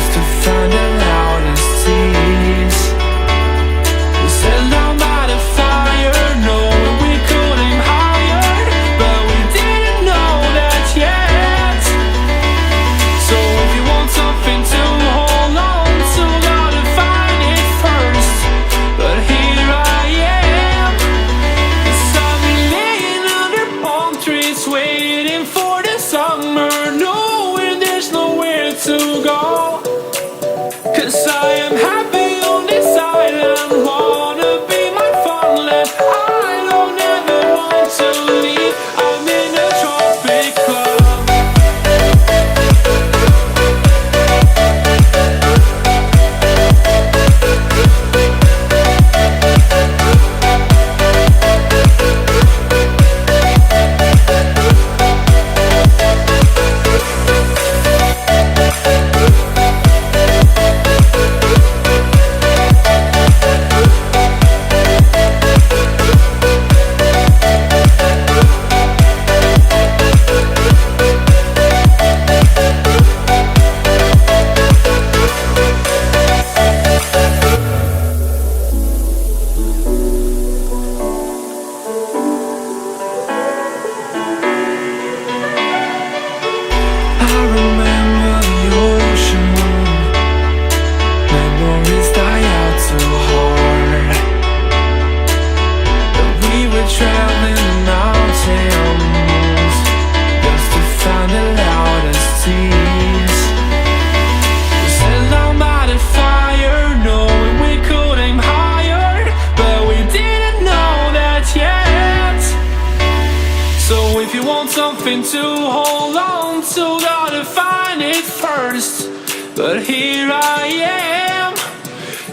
just to find the loudest tease. We set down by the fire, knowing we could aim higher, but we didn't know that yet. So if you want something to hold on to, gotta find it first. But here I am, 'cause I've been laying under palm trees, waiting for the summer, knowing there's nowhere to go. 'Cause I am happy on this island, wanna be my farmland. I don't ever want to leave, I'm in a tropic club. I remember the ocean, memories die out too hard. But we were traveling the mountains just to find the loudest tease. We sat down by the fire, knowing we could aim higher, but we didn't know that yet. So if you want something to hold on to, gotta find it first. But here I am,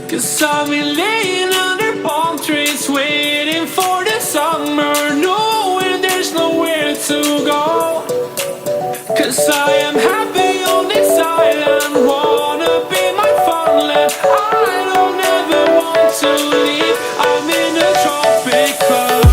'cause I've been laying under palm trees, waiting for the summer, knowing there's nowhere to go. 'Cause I am happy on this island, wanna be my farmland. I don't ever want to leave, I'm in a tropic club.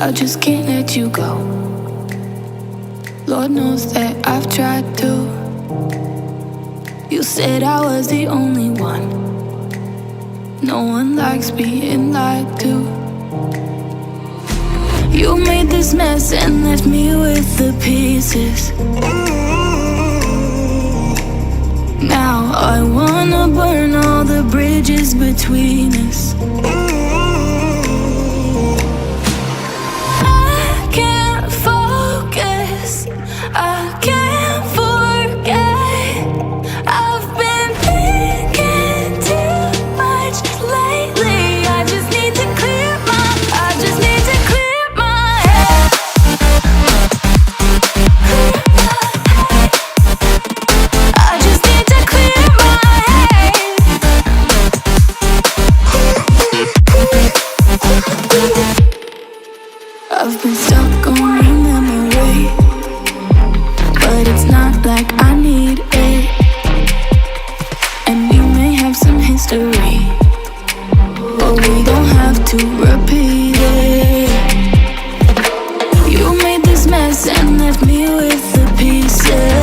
I just can't let you go. Lord knows that I've tried to. You said I was the only one. No one likes being lied to. You made this mess and left me with the pieces. Now I wanna burn all the bridges between us. I can't focus, I can't forget. I've been thinking too much lately. I just need to clear my head. I just need to clear my head. I've been stuck on your memory, but it's not like I need it. And we may have some history, but we don't have to repeat it. You made this mess and left me with the pieces.